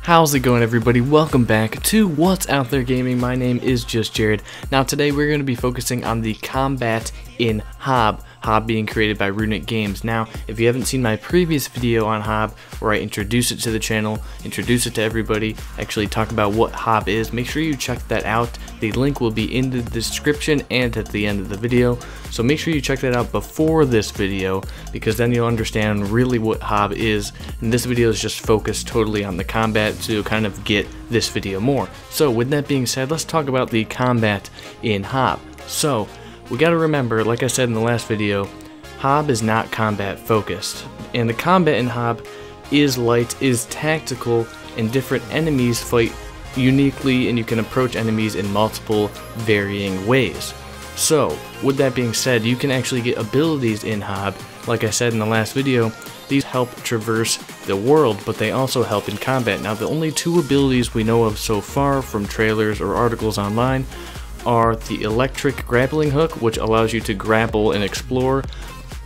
How's it going, everybody? Welcome back to What's Out There Gaming. My name is JustJarrod. Now today we're going to be focusing on the combat in HOB. HOB being created by Runic Games. Now, if you haven't seen my previous video on HOB, where I introduce it to the channel, introduce it to everybody, actually talk about what HOB is, make sure you check that out. The link will be in the description and at the end of the video. So make sure you check that out before this video, because then you'll understand really what HOB is. And this video is just focused totally on the combat to kind of get this video more. So with that being said, let's talk about the combat in HOB. So we got to remember, like I said in the last video, HOB is not combat focused, and the combat in HOB is light, is tactical, and different enemies fight uniquely, and you can approach enemies in multiple varying ways. So with that being said, you can actually get abilities in HOB. Like I said in the last video, these help traverse the world, but they also help in combat. Now, the only two abilities we know of so far from trailers or articles online are the electric grappling hook, which allows you to grapple and explore,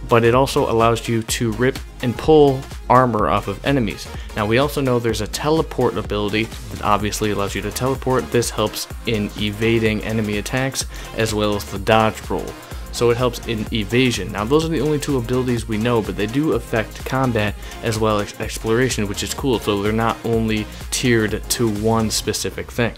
but it also allows you to rip and pull armor off of enemies. Now, we also know there's a teleport ability that obviously allows you to teleport. This helps in evading enemy attacks as well as the dodge roll, so it helps in evasion. Now, those are the only two abilities we know, but they do affect combat as well as exploration, which is cool, so they're not only tiered to one specific thing.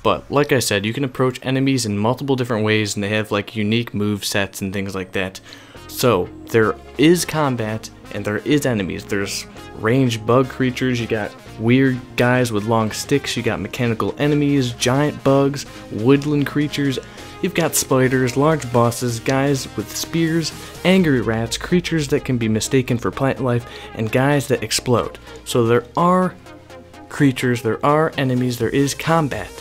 But like I said, you can approach enemies in multiple different ways, and they have like unique move sets and things like that. So there is combat and there is enemies. There's ranged bug creatures, you got weird guys with long sticks, you got mechanical enemies, giant bugs, woodland creatures, you've got spiders, large bosses, guys with spears, angry rats, creatures that can be mistaken for plant life, and guys that explode. So there are creatures, there are enemies, there is combat.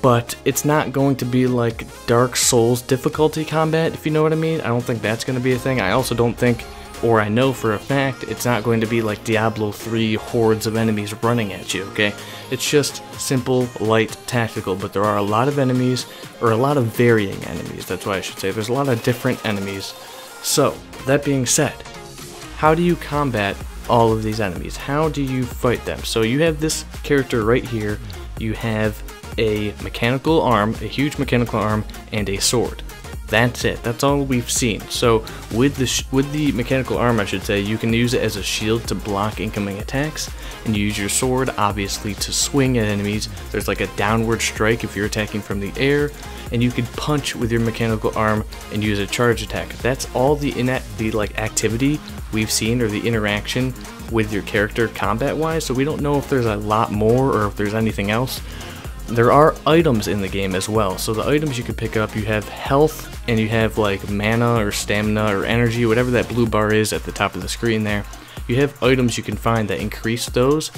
But it's not going to be like Dark Souls difficulty combat, if you know what I mean. I don't think that's going to be a thing. I also don't think, or I know for a fact, it's not going to be like Diablo 3 hordes of enemies running at you, okay? It's just simple, light, tactical, but there are a lot of enemies, or a lot of varying enemies, that's why I should say. There's a lot of different enemies. So, that being said, how do you combat all of these enemies? How do you fight them? So you have this character right here. You have a mechanical arm, a huge mechanical arm, and a sword. That's it. That's all we've seen. So with the mechanical arm, I should say, you can use it as a shield to block incoming attacks, and you use your sword obviously to swing at enemies. There's like a downward strike if you're attacking from the air, and you can punch with your mechanical arm and use a charge attack. That's all the like activity we've seen, or the interaction with your character combat wise. So we don't know if there's a lot more or if there's anything else. There are items in the game as well. So the items you can pick up, you have health, and you have like mana or stamina or energy, whatever that blue bar is at the top of the screen there. You have items you can find that increase those,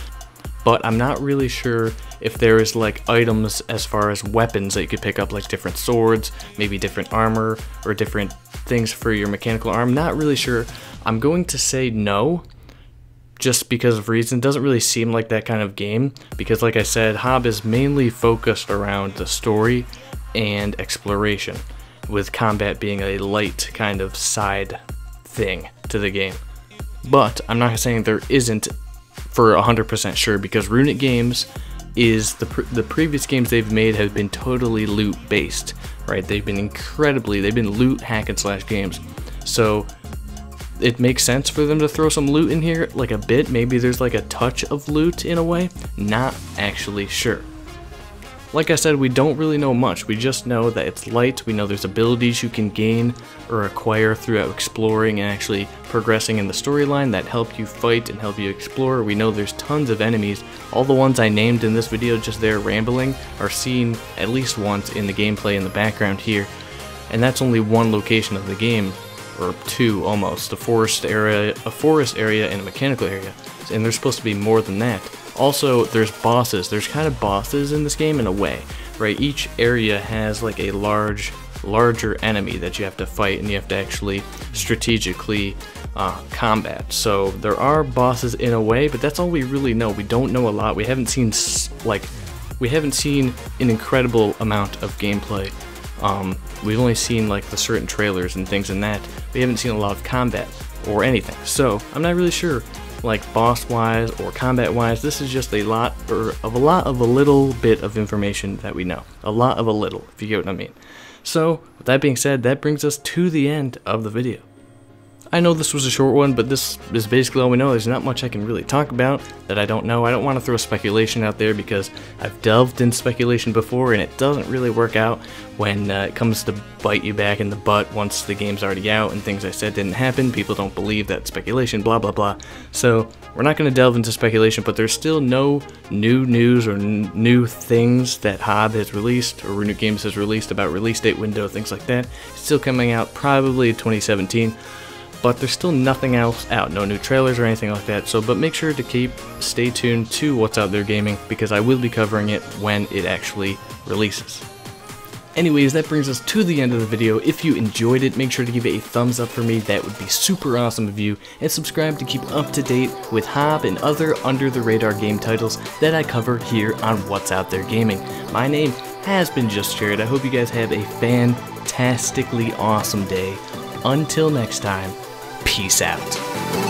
but I'm not really sure if there is like items as far as weapons that you could pick up, like different swords, maybe different armor, or different things for your mechanical arm. Not really sure. I'm going to say no, just because of reason. It doesn't really seem like that kind of game, because like I said, HOB is mainly focused around the story and exploration, with combat being a light kind of side thing to the game. But I'm not saying there isn't for 100% sure, because Runic Games is the previous games they've made have been totally loot based, right? They've been loot hack and slash games. So it makes sense for them to throw some loot in here, like a bit. Maybe there's like a touch of loot in a way. Not actually sure. Like I said, we don't really know much. We just know that it's light. We know there's abilities you can gain or acquire throughout exploring and actually progressing in the storyline that help you fight and help you explore. We know there's tons of enemies. All the ones I named in this video just there rambling are seen at least once in the gameplay in the background here. And that's only one location of the game, or two almost, a forest area and a mechanical area, and there's supposed to be more than that. Also, there's bosses. There's kind of bosses in this game in a way, right? Each area has like a larger enemy that you have to fight, and you have to actually strategically combat. So there are bosses in a way, but that's all we really know. We don't know a lot. We haven't seen an incredible amount of gameplay. We've only seen like the certain trailers and things in that. We haven't seen a lot of combat or anything, so I'm not really sure like boss-wise or combat-wise. This is just a lot of a little bit of information that we know. A lot of a little, if you get what I mean. So, with that being said, that brings us to the end of the video. I know this was a short one, but this is basically all we know. There's not much I can really talk about that I don't know. I don't want to throw speculation out there because I've delved in speculation before and it doesn't really work out when it comes to bite you back in the butt once the game's already out and things I said didn't happen. People don't believe that speculation, blah blah blah. So we're not going to delve into speculation, but there's still no new news or new things that HOB has released or Runic Games has released about release date window, things like that. It's still coming out probably in 2017. But there's still nothing else out, no new trailers or anything like that, but make sure to stay tuned to What's Out There Gaming, because I will be covering it when it actually releases. Anyways, that brings us to the end of the video. If you enjoyed it, make sure to give it a thumbs up for me, that would be super awesome of you, and subscribe to keep up to date with HOB and other under-the-radar game titles that I cover here on What's Out There Gaming. My name has been JustJarrod. I hope you guys have a fantastically awesome day. Until next time, peace out.